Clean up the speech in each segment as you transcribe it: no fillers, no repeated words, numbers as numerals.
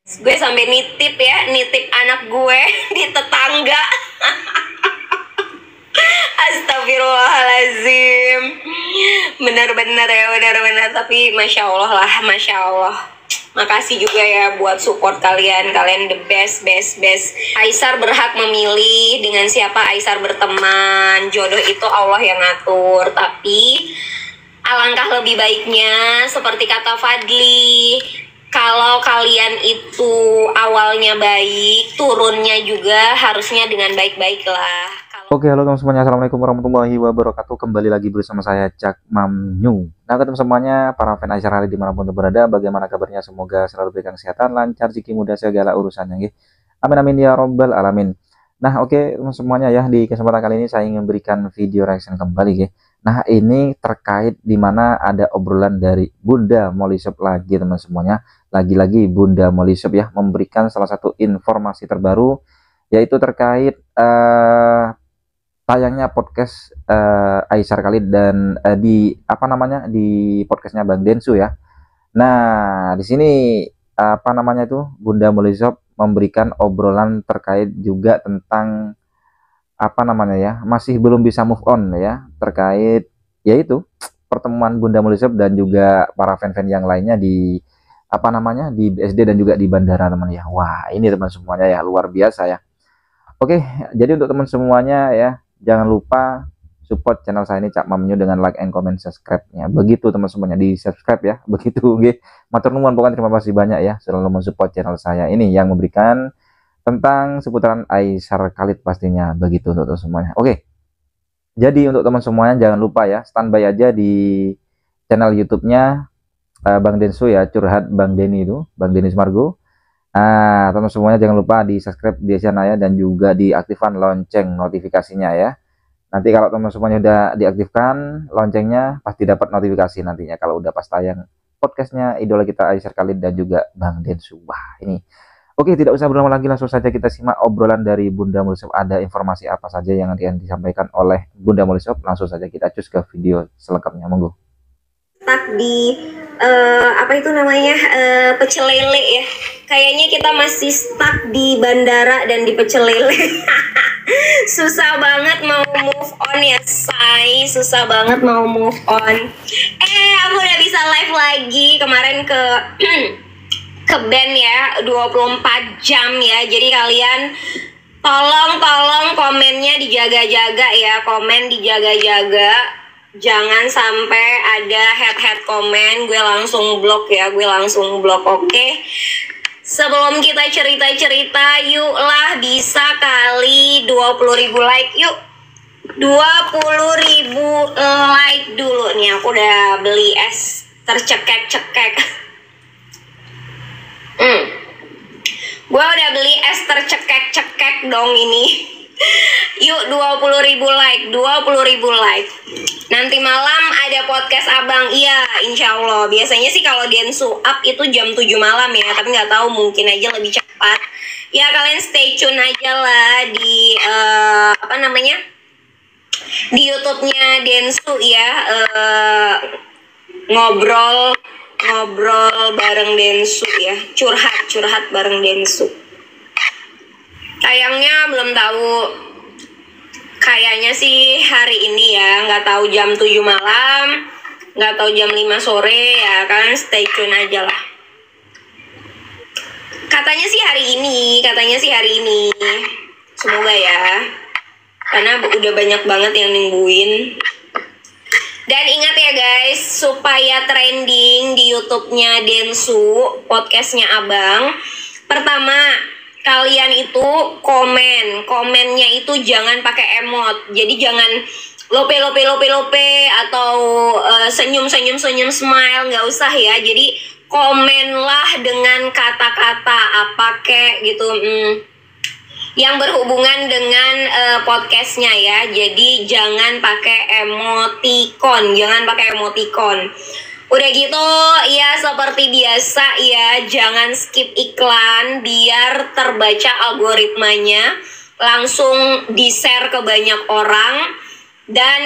Gue sampai nitip anak gue di tetangga. Astagfirullahaladzim. Benar-benar ya, benar-benar. Tapi Masya Allah lah, Masya Allah. Makasih juga ya buat support kalian. Kalian the best. Aisar berhak memilih dengan siapa Aisar berteman. Jodoh itu Allah yang ngatur. Tapi alangkah lebih baiknya, seperti kata Fadli, kalau kalian itu awalnya baik, turunnya juga harusnya dengan baik-baik lah. Oke, halo teman semuanya, assalamualaikum warahmatullahi wabarakatuh. Kembali lagi bersama saya Cak Mamnyu. Nah, ketemu semuanya, para fan Aisar Ali dimanapun berada, bagaimana kabarnya? Semoga selalu berikan kesehatan, lancar, rezeki mudah segala urusannya. Amin amin ya robbal alamin. Nah, oke teman semuanya ya, di kesempatan kali ini saya ingin memberikan video reaction kembali. Nah, ini terkait dimana ada obrolan dari Bunda Molly Shop lagi teman semuanya. Lagi-lagi Bunda Molly Shop ya memberikan salah satu informasi terbaru, yaitu terkait tayangnya podcast Aisar Khalid dan di podcastnya Bang Densu ya. Nah, di sini Bunda Molly Shop memberikan obrolan terkait juga tentang masih belum bisa move on ya, terkait yaitu pertemuan Bunda Molly Shop dan juga para fan-fan yang lainnya di di BSD dan juga di bandara teman ya. Wah, ini teman semuanya ya, luar biasa ya. Oke, jadi untuk teman semuanya ya, jangan lupa support channel saya ini Cak Mamnyu dengan like and comment subscribe-nya. Begitu teman semuanya, di subscribe ya. Begitu nggih. Matur nuwun, pokoknya terima kasih banyak ya selalu mensupport channel saya ini yang memberikan tentang seputaran Aisar Khalid pastinya. Begitu untuk teman semuanya. Oke. Jadi untuk teman semuanya jangan lupa ya, standby aja di channel YouTube-nya Bang Densu ya, curhat Bang Denny itu, Bang Denny Sumargo. Nah, teman semuanya jangan lupa di subscribe di sana ya, dan juga diaktifkan lonceng notifikasinya ya. Nanti kalau teman semuanya udah diaktifkan loncengnya, pasti dapat notifikasi nantinya kalau udah pas tayang podcastnya idola kita Aisar Khalid dan juga Bang Densu. Wah, ini oke, tidak usah berlama lagi, langsung saja kita simak obrolan dari Bunda Molly Shop. Ada informasi apa saja yang akan disampaikan oleh Bunda Molly Shop? Langsung saja kita cus ke video selengkapnya, monggo. Di pecel lele ya. Kayaknya kita masih stuck di bandara dan di pecel lele. Susah banget mau move on ya, say. Susah banget mau move on. Aku udah bisa live lagi kemarin ke ke band ya, 24 jam ya. Jadi kalian tolong komennya dijaga-jaga ya. Komen dijaga-jaga. Jangan sampai ada head komen, gue langsung blok ya, oke? Sebelum kita cerita-cerita, yuk lah bisa kali 20.000 like, yuk. 20.000 like dulu nih, aku udah beli es tercekek. Gue udah beli es tercekek dong ini. Yuk 20.000 like. Nanti malam ada podcast abang, iya insya Allah. Biasanya sih kalau Densu up itu jam 7 malam ya, tapi nggak tahu, mungkin aja lebih cepat. Ya kalian stay tune aja lah di di YouTube-nya Densu ya. Ngobrol bareng Densu ya, curhat bareng Densu. Tayangnya belum tahu, kayaknya sih hari ini ya, nggak tahu jam 7 malam, nggak tahu jam 5 sore ya, kalian stay tune aja lah. Katanya sih hari ini, semoga ya, karena udah banyak banget yang nungguin. Dan ingat ya guys, supaya trending di YouTube-nya Densu, podcastnya abang, pertama kalian itu komennya itu jangan pakai emot. Jadi jangan lope atau senyum smile, nggak usah ya. Jadi komenlah dengan kata-kata apa kek gitu, yang berhubungan dengan podcastnya ya. Jadi jangan pakai emoticon. Udah gitu ya, seperti biasa ya, jangan skip iklan biar terbaca algoritmanya, langsung di-share ke banyak orang. Dan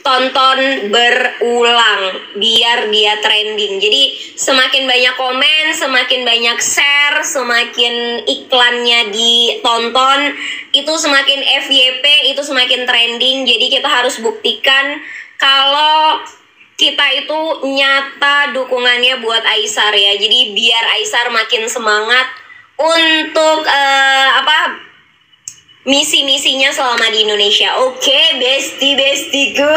tonton berulang biar dia trending. Jadi semakin banyak komen, semakin banyak share, semakin iklannya ditonton, itu semakin FYP, itu semakin trending. Jadi kita harus buktikan kalau kita itu nyata dukungannya buat Aisar ya. Jadi biar Aisar makin semangat untuk misi-misinya selama di Indonesia. Oke, bestiku.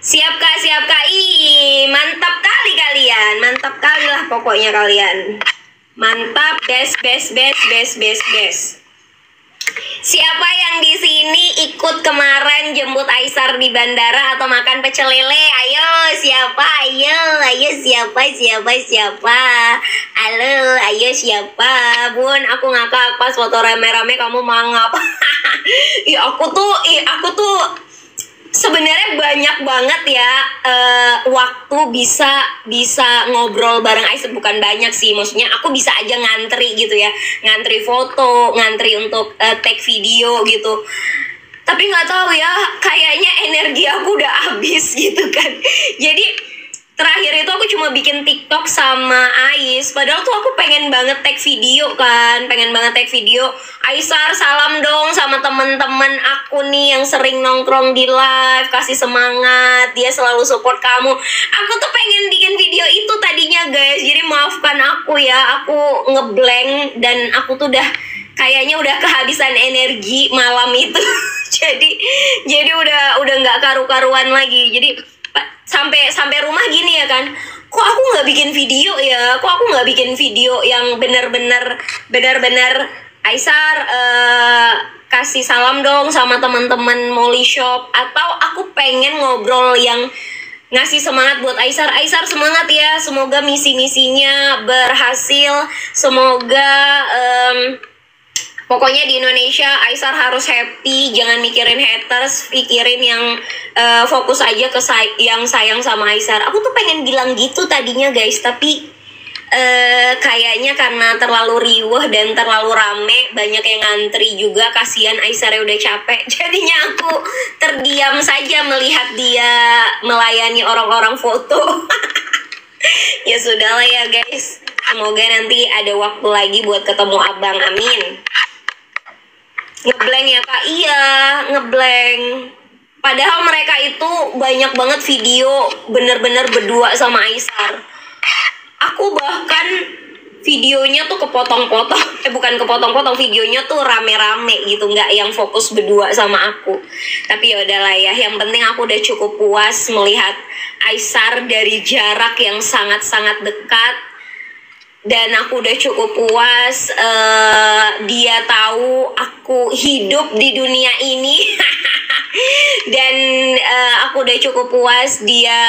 Siap kak. Ih, mantap kali kalian. Mantap kali lah pokoknya kalian. Mantap, best. Siapa yang di sini ikut kemarin jemput Aisar di bandara atau makan pecel lele? Ayo, siapa? Ayo siapa? Halo, ayo siapa? Bun, aku ngakak pas foto rame-rame kamu mangap. aku tuh sebenarnya banyak banget ya waktu bisa ngobrol bareng Aisar. Bukan banyak sih, maksudnya aku bisa aja ngantri gitu ya, ngantri foto, ngantri untuk tag video gitu. Tapi nggak tahu ya, kayaknya energi aku udah habis gitu kan. Jadi terakhir itu aku cuma bikin TikTok sama Ais. Padahal tuh aku pengen banget tag video kan, Aisar salam dong sama temen-temen aku nih yang sering nongkrong di live, kasih semangat, dia selalu support kamu. Aku tuh pengen bikin video itu tadinya guys. Jadi maafkan aku ya, aku ngeblank dan aku tuh kayaknya udah kehabisan energi malam itu. jadi udah nggak karu-karuan lagi. Jadi sampai rumah gini ya kan, kok aku nggak bikin video ya, yang benar-benar Aisar kasih salam dong sama teman-teman Molly Shop, atau aku pengen ngobrol yang ngasih semangat buat Aisar semangat ya, semoga misi-misinya berhasil, semoga pokoknya di Indonesia Aisar harus happy, jangan mikirin haters, pikirin yang fokus aja ke yang sayang sama Aisar. Aku tuh pengen bilang gitu tadinya guys, tapi kayaknya karena terlalu riuh dan terlalu rame, banyak yang ngantri juga, kasihan Aisar udah capek. Jadinya aku terdiam saja melihat dia melayani orang-orang foto. Ya sudahlah ya guys, semoga nanti ada waktu lagi buat ketemu abang, amin. Ngeblank ya kak, iya ngeblank. Padahal mereka itu banyak banget video bener-bener berdua sama Aisar. Aku bahkan videonya tuh kepotong-potong, bukan kepotong-potong, videonya tuh rame-rame gitu, nggak yang fokus berdua sama aku. Tapi ya udahlah ya, yang penting aku udah cukup puas melihat Aisar dari jarak yang sangat-sangat dekat. Dan aku udah cukup puas dia tahu aku hidup di dunia ini. Dan aku udah cukup puas dia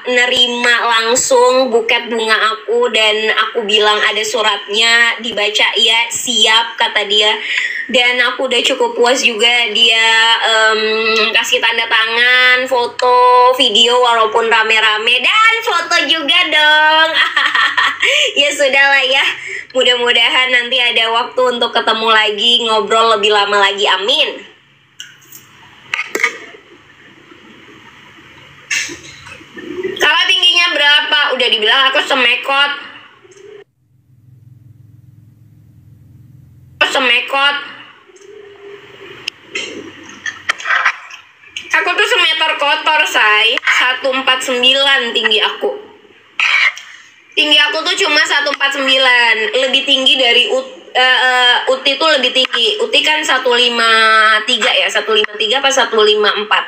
nerima langsung buket bunga aku, dan aku bilang ada suratnya, dibaca ya siap kata dia. Dan aku udah cukup puas juga dia kasih tanda tangan, foto, video walaupun rame-rame, dan foto juga dong. Ya sudahlah ya, mudah-mudahan nanti ada waktu untuk ketemu lagi, ngobrol lebih lama lagi, amin. Kakak tingginya berapa? Udah dibilang aku semekot. Aku tuh semeter kotor, say. 149 tinggi aku. Tinggi aku tuh cuma 149. Lebih tinggi dari Uti tuh lebih tinggi. Uti kan 153 ya, 153 apa 154.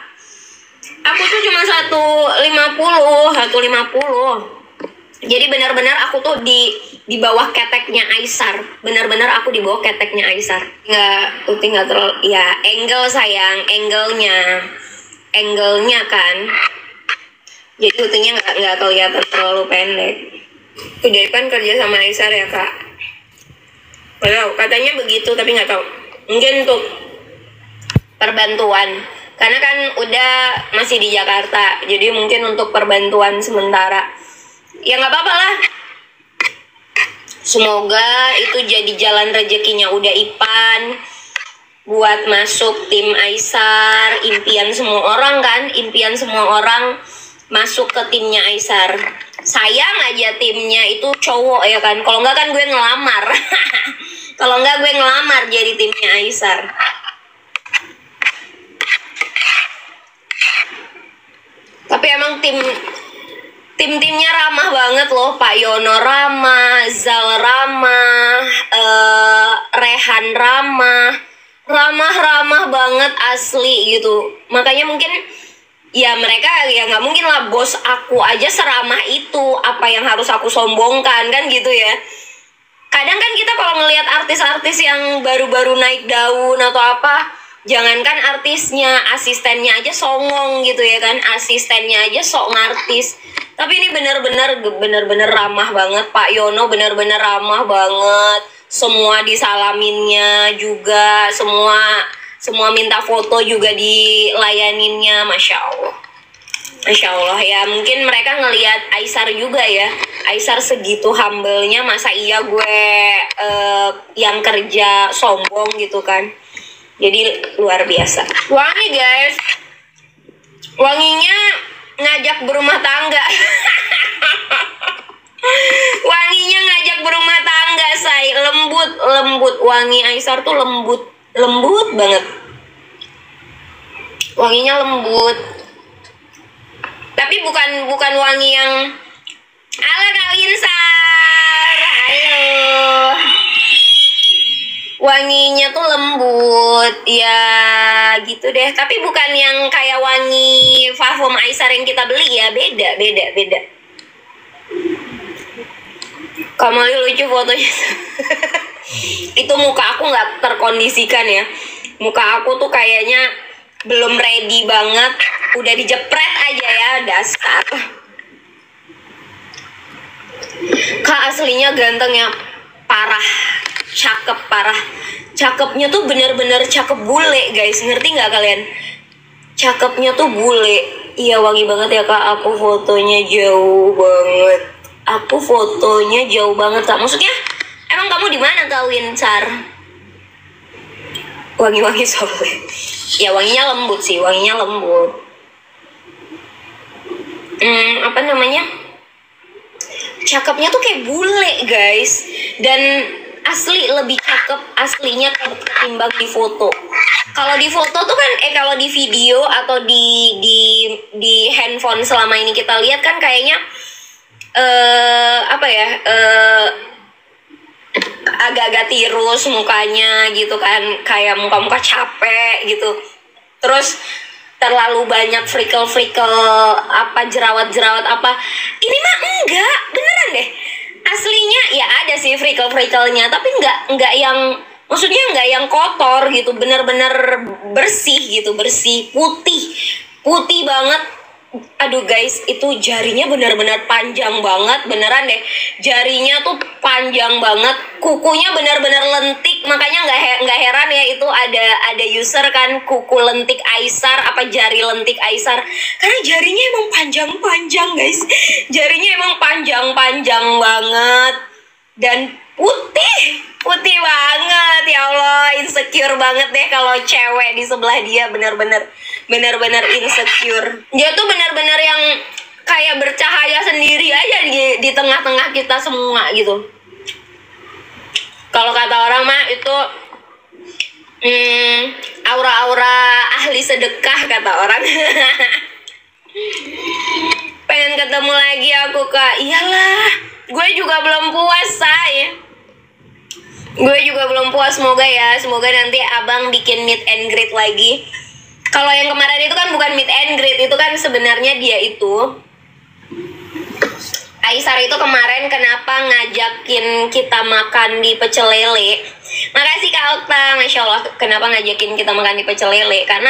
Aku tuh cuma 150. Jadi benar-benar aku tuh di bawah keteknya Aisar. Benar-benar aku di bawah keteknya Aisar. Uti nggak terlalu, ya angle sayang, angle-nya kan. Jadi Utinya nggak kelihatan terlalu pendek. Jadi kan kerja sama Aisar ya kak. Walau katanya begitu, tapi nggak tahu. Mungkin untuk perbantuan. Karena kan udah masih di Jakarta, jadi mungkin untuk perbantuan sementara. Ya nggak apa-apa lah. Semoga itu jadi jalan rezekinya udah Ipan. buat masuk tim Aisar, impian semua orang kan, impian semua orang masuk ke timnya Aisar. Sayang aja timnya itu cowok ya kan, kalau enggak kan gue ngelamar. Kalau enggak gue ngelamar jadi timnya Aisar. Tapi emang tim-timnya ramah banget loh. Pak Yono ramah, Zal ramah, Rehan ramah banget asli gitu. Makanya mungkin ya mereka ya nggak mungkin lah, bos aku aja seramah itu, apa yang harus aku sombongkan kan gitu ya. Kadang kan kita kalau ngelihat artis-artis yang baru-baru naik daun atau apa, jangankan artisnya, asistennya aja songong gitu ya kan, asistennya aja sok ngartis. Tapi ini bener-bener ramah banget. Pak Yono bener-bener ramah banget. Semua disalaminnya juga, semua minta foto juga dilayaninnya, Masya Allah. Masya Allah ya, mungkin mereka ngelihat Aisar juga ya. Aisar segitu humble-nya, masa iya gue yang kerja sombong gitu kan. Jadi luar biasa. Wangi guys, wanginya ngajak berumah tangga. Wanginya ngajak berumah tangga, say. Lembut wangi Aisar tuh lembut banget. Wanginya lembut. Tapi bukan wangi yang ala kawin Sar. Ayo. Wanginya tuh lembut ya gitu deh, tapi bukan yang kayak wangi parfum Aisar yang kita beli ya, beda. Kamali lucu fotonya. Itu muka aku nggak terkondisikan ya, muka aku tuh kayaknya belum ready banget, udah dijepret aja ya, dasar. Kak aslinya ganteng ya, parah. Cakep parah. Cakepnya tuh bener-bener cakep bule guys, ngerti nggak kalian? Cakepnya tuh bule. Iya wangi banget ya kak, aku fotonya jauh banget. Aku fotonya jauh banget kak. Maksudnya emang kamu di mana kak Winsar? Wangi-wangi soalnya. Ya wanginya lembut sih, wanginya lembut. Apa namanya? Cakepnya tuh kayak bule guys. Dan asli lebih cakep aslinya ketimbang di foto. Kalau di foto tuh kan kalau di video atau di handphone selama ini kita lihat kan kayaknya agak-agak tirus mukanya gitu kan, kayak muka-muka capek gitu. Terus terlalu banyak freckle apa jerawat apa. Ini mah enggak, beneran deh. Aslinya ya ada sih freckle-nya, tapi enggak yang, maksudnya enggak yang kotor gitu, bener-bener bersih gitu, bersih, putih banget. Aduh guys, itu jarinya bener-bener panjang banget, beneran deh. Jarinya tuh panjang banget, kukunya bener-bener lentik, makanya nggak heran ya itu ada user kan kuku lentik Aisar apa jari lentik Aisar, karena jarinya emang panjang guys. Jarinya emang panjang banget dan putih banget. Ya Allah, insecure banget deh kalau cewek di sebelah dia, bener-bener insecure. Dia tuh bener-bener yang kayak bercahaya sendiri aja di tengah-tengah kita semua gitu. Kalau kata orang mah itu aura-aura ahli sedekah kata orang. Pengen ketemu lagi aku kak. Iyalah, gue juga belum puas say. Gue juga belum puas, semoga nanti abang bikin meet and greet lagi. Kalau yang kemarin itu kan bukan meet and greet, itu kan sebenarnya dia itu Aisar itu kemarin kenapa ngajakin kita makan di pecel lele. Makasih Kak Okta, Masya Allah, kenapa ngajakin kita makan di pecel lele, karena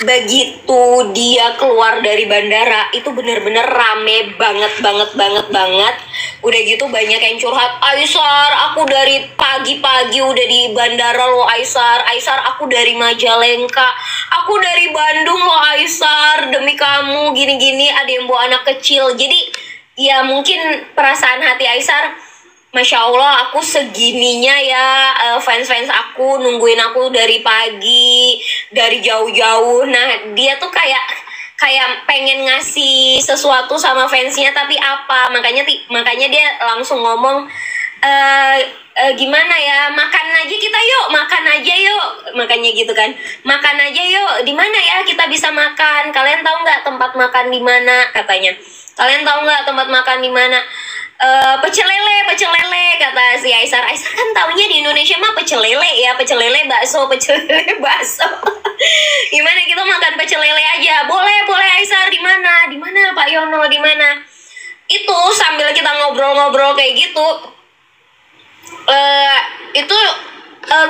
begitu dia keluar dari bandara itu bener-bener rame banget. Udah gitu banyak yang curhat, Aisar aku dari pagi-pagi udah di bandara lo Aisar, aku dari Majalengka, aku dari Bandung lo Aisar, demi kamu gini-gini, ada yang bawa anak kecil. Jadi ya mungkin perasaan hati Aisar Masya Allah, aku segininya ya, fans-fans aku nungguin aku dari pagi, dari jauh-jauh. Nah, dia tuh kayak pengen ngasih sesuatu sama fansnya, tapi apa? Makanya dia langsung ngomong, gimana ya, makan aja kita yuk, makan aja yuk, makanya gitu kan, makan aja yuk, di mana ya kita bisa makan? Kalian tahu nggak tempat makan di mana? Katanya. Kalian tahu nggak tempat makan di mana? Pecel lele kata si Aisar. Aisar kan taunya di Indonesia mah pecel lele ya, pecel lele bakso. Gimana kita makan pecel lele aja? Boleh Aisar, di mana Pak Yono, di mana? Itu sambil kita ngobrol-ngobrol kayak gitu, itu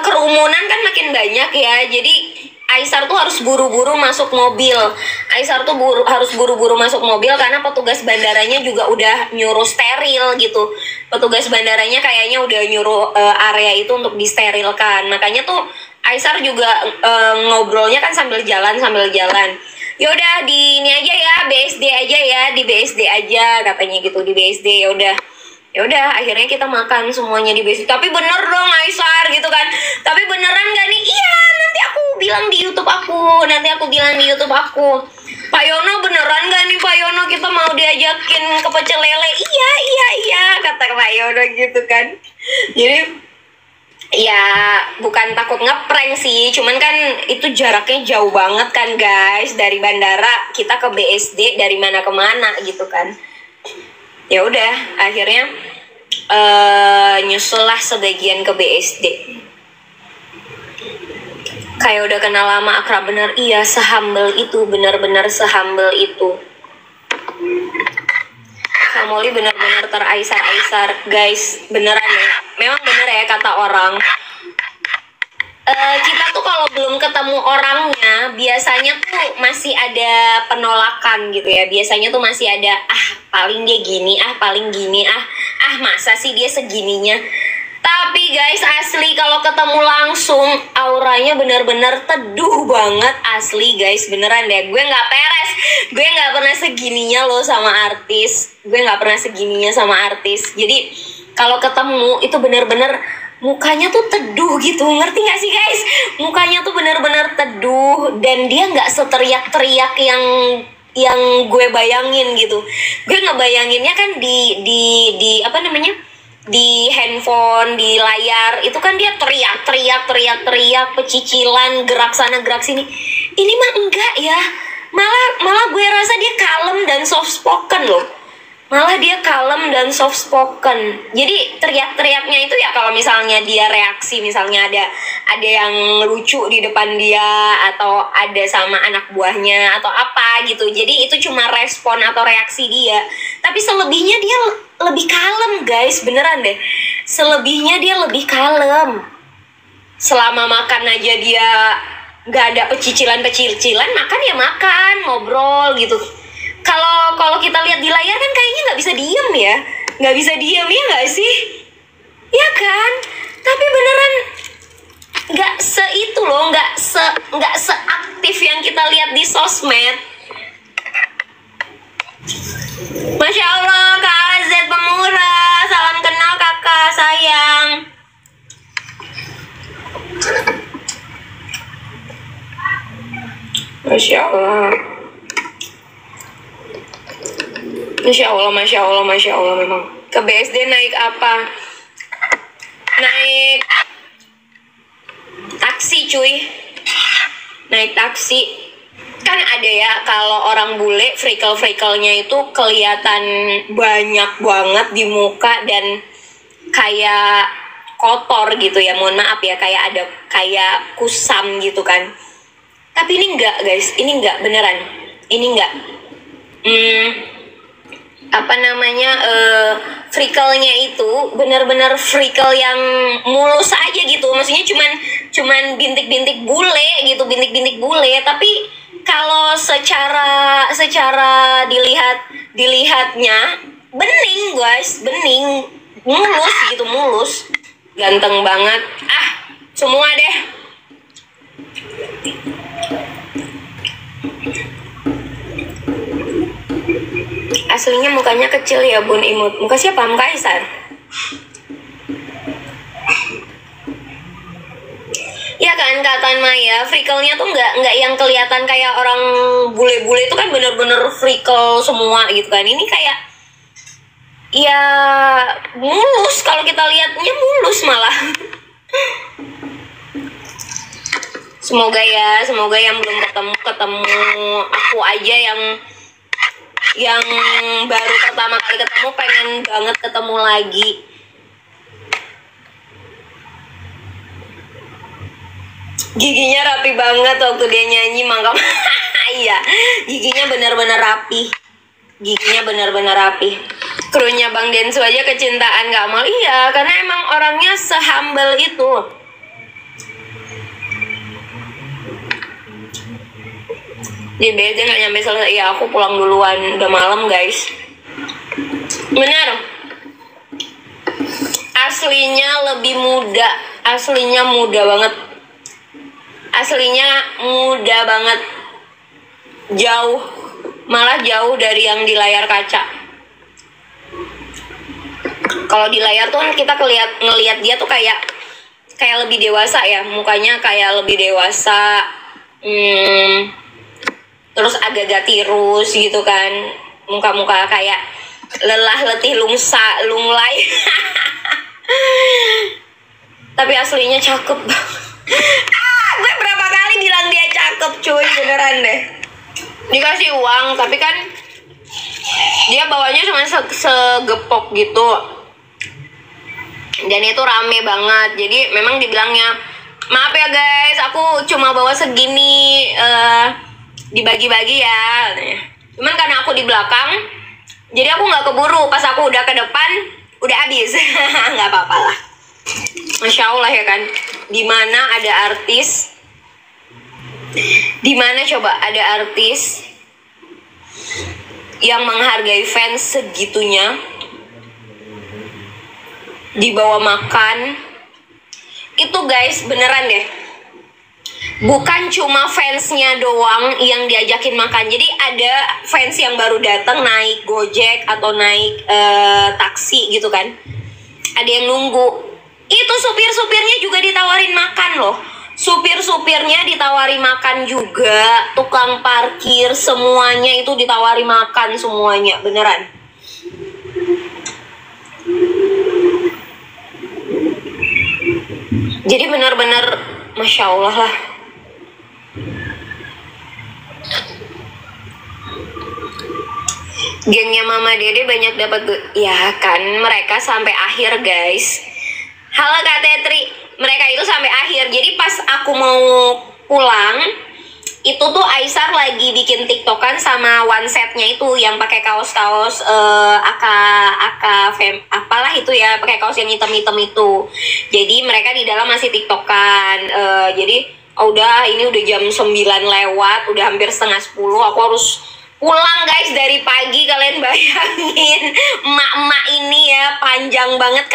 kerumunan kan makin banyak ya, jadi Aisar tuh harus buru-buru masuk mobil. Aisar tuh harus buru-buru masuk mobil karena petugas bandaranya juga udah nyuruh steril gitu. Petugas bandaranya kayaknya udah nyuruh area itu untuk disterilkan. Makanya tuh Aisar juga ngobrolnya kan sambil jalan. Yaudah di ini aja ya, BSD aja ya, di BSD aja katanya gitu, di BSD. Ya udah akhirnya kita makan semuanya di BSD. Tapi bener dong Aisar gitu kan, tapi beneran gak nih? Iya, nanti aku bilang di YouTube aku. Pak Yono, beneran gak nih Pak Yono kita mau diajakin ke pecel lele? Iya kata Pak Yono gitu kan. Jadi ya bukan takut ngeprank sih, cuman kan itu jaraknya jauh banget kan guys, dari bandara kita ke BSD dari mana ke mana gitu kan. Ya udah akhirnya nyusul lah sebagian ke BSD. Kayak udah kenal lama, akrab bener. Iya, sehumble itu, benar-benar sehumble itu. Kak Molly benar-benar teraisar-aisar guys, beneran ya. Memang bener ya kata orang, kita tuh kalau belum ketemu orangnya biasanya tuh masih ada penolakan gitu ya. Biasanya tuh masih ada, paling dia gini, paling gini, masa sih dia segininya. Tapi guys, asli kalau ketemu langsung auranya bener-bener teduh banget, asli guys, beneran deh. Gue nggak peres, gue nggak pernah segininya loh sama artis. Jadi kalau ketemu itu bener-bener mukanya tuh teduh gitu, ngerti gak sih guys? Mukanya tuh bener-bener teduh, dan dia nggak seteriak-teriak yang gue bayangin gitu. Gue ngebayanginnya kan di apa namanya, di handphone, di layar itu kan dia teriak, pecicilan, gerak sana gerak sini. Ini mah enggak ya, malah gue rasa dia kalem dan soft spoken loh. Jadi teriak-teriaknya itu ya kalau misalnya dia reaksi, misalnya ada yang lucu di depan dia, atau ada sama anak buahnya atau apa gitu. Jadi itu cuma respon atau reaksi dia. Tapi selebihnya dia lebih kalem guys, beneran deh. Selebihnya dia lebih kalem. Selama makan aja dia nggak ada pecicilan, makan ya makan, ngobrol gitu. Kalau kita lihat di layar kan kayaknya nggak bisa diem ya nggak sih, ya kan? Tapi beneran nggak itu loh, nggak seaktif yang kita lihat di sosmed. Masya Allah, Kak Azet Pemurah, salam kenal kakak sayang. Masya Allah. Masya Allah memang. Ke BSD naik apa? Naik taksi cuy. Naik taksi. Kan ada ya kalau orang bule, freckle-freckle-nya itu kelihatan banyak banget di muka dan kayak kotor gitu ya. Mohon maaf ya, kayak ada kayak kusam gitu kan. Tapi ini enggak guys, ini enggak beneran. Ini enggak. Freckle-nya itu benar-benar freckle yang mulus aja gitu. Maksudnya cuman bintik-bintik bule gitu, bintik-bintik bule. Tapi kalau secara dilihatnya bening guys, bening, mulus gitu, mulus. Ganteng banget. Semua deh. Aslinya mukanya kecil ya Bun Imut. Muka siapa? Muka Aisyah. kelihatan Maya, freckle-nya tuh nggak yang kelihatan kayak orang bule-bule itu kan bener-bener freckle semua gitu kan. Ini kayak ya mulus, kalau kita lihatnya mulus malah. Semoga yang belum ketemu aku aja yang baru pertama kali ketemu pengen banget ketemu lagi. Giginya rapi banget waktu dia nyanyi Mangga. Iya, giginya benar-benar rapi. Krunya Bang Densu aja kecintaan Kamal. Iya, karena emang orangnya sehumble itu. Di BJ nggak nyampe selesai. Ya aku pulang duluan, udah malam guys. Benar. Aslinya lebih muda. Aslinya muda banget. Jauh, malah jauh dari yang di layar kaca. Kalau di layar tuh kan kita ngelihat dia tuh kayak lebih dewasa ya, mukanya kayak lebih dewasa, terus agak-agak tirus gitu kan, muka-muka kayak lelah letih lunglai. Tapi aslinya cakep. Gue berapa kali bilang dia cakep cuy, beneran deh. Dikasih uang tapi kan dia bawanya cuma segepok gitu, dan itu rame banget. Jadi memang dibilangnya, maaf ya guys, aku cuma bawa segini, dibagi-bagi ya. Cuman karena aku di belakang, jadi aku nggak keburu. Pas aku udah ke depan, udah habis. Nggak apa-apa lah. Masya Allah ya kan. Dimana ada artis, dimana coba ada artis yang menghargai fans segitunya, dibawa makan itu guys, beneran deh, bukan cuma fansnya doang yang diajakin makan. Jadi ada fans yang baru datang naik Gojek atau naik taksi gitu kan, ada yang nunggu, itu supir-supirnya juga ditawarin makan loh. Supir-supirnya ditawari makan juga, tukang parkir semuanya itu ditawari makan semuanya, beneran. Jadi benar-benar Masya Allah lah. Gengnya Mama Dede banyak dapat ya kan, mereka sampai akhir guys. Halo Kak Tetri, mereka itu sampai akhir. Jadi pas aku mau pulang, itu tuh Aisar lagi bikin tiktokan sama one setnya itu yang pakai kaos-kaos apalah itu ya, pakai kaos yang hitam-hitam itu. Jadi mereka di dalam masih tiktokan. Jadi udah, ini udah jam 9 lewat, udah hampir setengah 10. Aku harus pulang guys dari pagi. Kalian bayangin emak-emak ini ya, panjang banget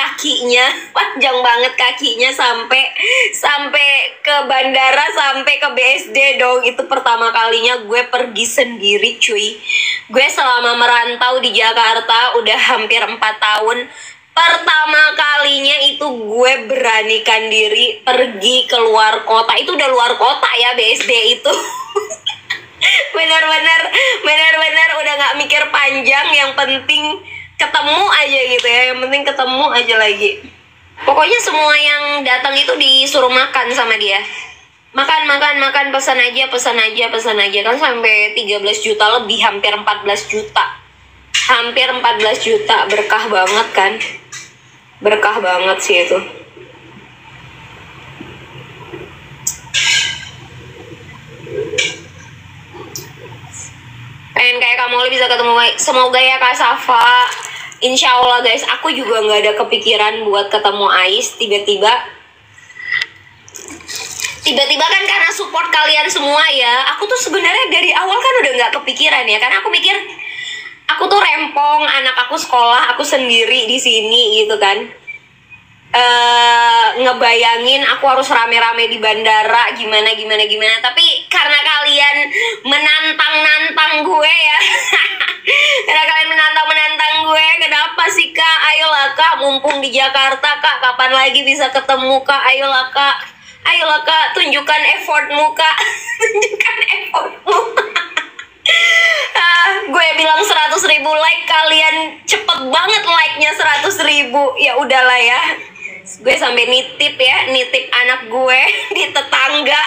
kakinya sampai ke bandara, sampai ke BSD dong. Itu pertama kalinya gue pergi sendiri cuy. Gue selama merantau di Jakarta udah hampir 4 tahun, pertama kalinya itu gue beranikan diri pergi keluar kota. Itu udah luar kota ya BSD itu. benar-benar udah nggak mikir panjang, yang penting ketemu aja gitu ya, yang penting ketemu aja lagi. Pokoknya semua yang datang itu disuruh makan sama dia, makan, pesan aja kan, sampai 13 juta lebih, hampir 14 juta, berkah banget kan, berkah banget sih itu. Pengen kayak Kak Molly bisa ketemu, semoga ya Kak Safa. Insya Allah guys, aku juga nggak ada kepikiran buat ketemu Ais. Tiba-tiba kan karena support kalian semua ya. Aku tuh sebenarnya dari awal kan udah nggak kepikiran ya, karena aku mikir aku tuh rempong, anak aku sekolah, aku sendiri di sini gitu kan. Ngebayangin aku harus rame-rame di bandara, gimana. Tapi karena kalian menantang gue ya. Karena kalian menantang gue, kenapa sih Kak? Ayolah Kak, mumpung di Jakarta Kak, kapan lagi bisa ketemu Kak? Ayolah Kak, Ayolah Kak, tunjukkan effortmu Kak. Tunjukkan effortmu. Gue bilang 100.000 like, kalian cepet banget like-nya 100.000. Ya udahlah ya. Gue sampai nitip anak gue di tetangga.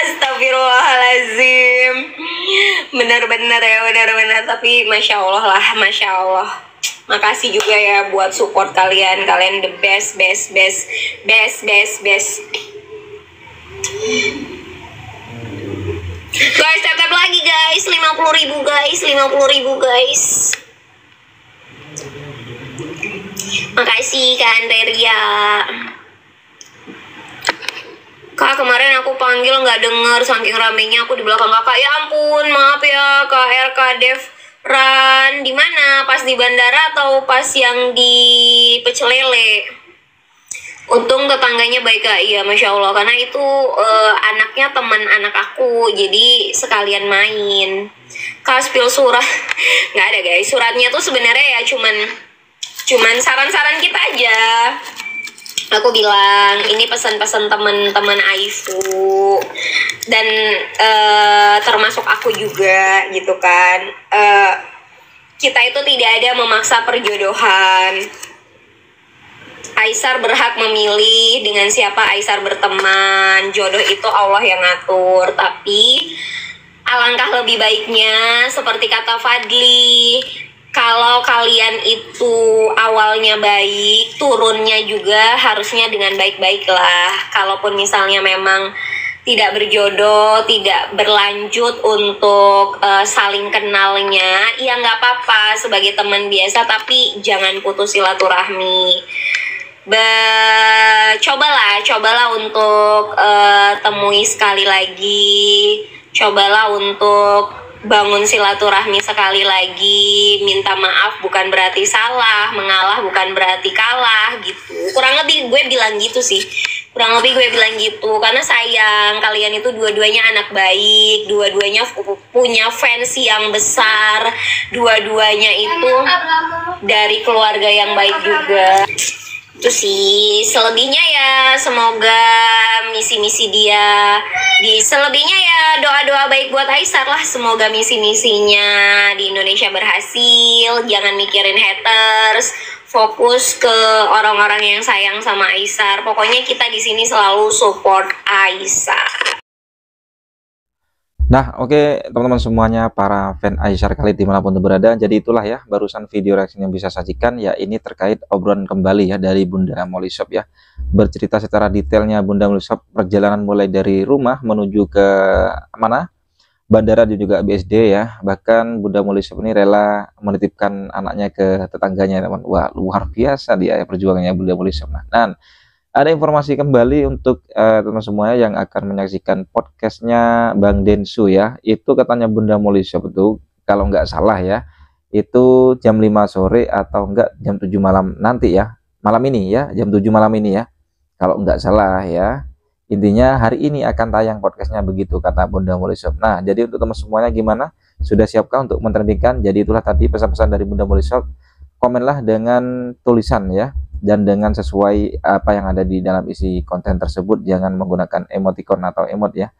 Astagfirullahaladzim. Benar-benar ya, benar-benar. Tapi Masya Allah lah, Masya Allah. Makasih juga ya buat support kalian. Kalian the best. Guys, tap lagi guys. 50.000 guys, 50.000 guys. Makasih Kak Andrea. Kak, kemarin aku panggil nggak denger saking ramenya aku di belakang kakak. Ya ampun, maaf ya Kak RK Dev Ran. Di mana? Pas di bandara atau pas yang di Pecel Lele? Untung tetangganya baik Kak. Iya, Masya Allah. Karena itu anaknya teman anak aku, jadi sekalian main. Kak, spill surat. Nggak ada guys. Suratnya tuh sebenarnya ya cuman saran-saran kita aja. Aku bilang ini pesan-pesan teman-teman Aifu dan termasuk aku juga gitu kan. Kita itu tidak ada memaksa perjodohan. Aisar berhak memilih dengan siapa Aisar berteman. Jodoh itu Allah yang ngatur. Tapi alangkah lebih baiknya seperti kata Fadli, kalau kalian itu awalnya baik, turunnya juga harusnya dengan baik-baik lah. Kalaupun misalnya memang tidak berjodoh, tidak berlanjut untuk saling kenalnya, ya nggak apa-apa sebagai teman biasa, tapi jangan putus silaturahmi. Cobalah untuk temui sekali lagi. Cobalah untuk bangun silaturahmi sekali lagi. Minta maaf bukan berarti salah, mengalah bukan berarti kalah gitu. Kurang lebih gue bilang gitu sih. Karena sayang kalian itu dua-duanya anak baik, dua-duanya punya fans yang besar, dua-duanya itu dari keluarga yang baik juga. Itu sih, selebihnya ya semoga misi-misi dia selebihnya ya doa-doa baik buat Aisar lah. Semoga misi-misinya di Indonesia berhasil. Jangan mikirin haters, fokus ke orang-orang yang sayang sama Aisar. Pokoknya kita di sini selalu support Aisar. Nah, oke teman-teman semuanya, para fan Aisar Khalid dimanapun berada. Jadi itulah ya barusan video reaction yang bisa sajikan ya, ini terkait obrolan kembali ya dari Bunda Molly Shop ya, bercerita secara detailnya Bunda Molly Shop perjalanan mulai dari rumah menuju ke mana, bandara dan juga BSD ya. Bahkan Bunda Molly Shop ini rela menitipkan anaknya ke tetangganya teman. Wah, luar biasa dia ya perjuangannya Bunda Molly Shop. Nah, dan ada informasi kembali untuk teman semuanya yang akan menyaksikan podcastnya Bang Densu ya. Itu katanya Bunda Molly Shop itu kalau nggak salah ya, itu jam 5 sore atau enggak jam 7 malam nanti ya. Malam ini ya, jam 7 malam ini ya. Kalau nggak salah ya. Intinya hari ini akan tayang podcastnya, begitu kata Bunda Molly Shop. Nah, jadi untuk teman semuanya gimana? Sudah siapkah untuk mentrendingkan? Jadi itulah tadi pesan-pesan dari Bunda Molly Shop. Komenlah dengan tulisan ya, dan dengan sesuai apa yang ada di dalam isi konten tersebut. Jangan menggunakan emoticon atau emot ya,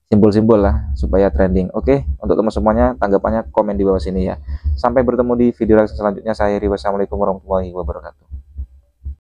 simbol-simbol lah supaya trending. Oke, untuk teman semuanya tanggapannya komen di bawah sini ya. Sampai bertemu di video selanjutnya. Saya Heri, wassalamualaikum warahmatullahi wabarakatuh.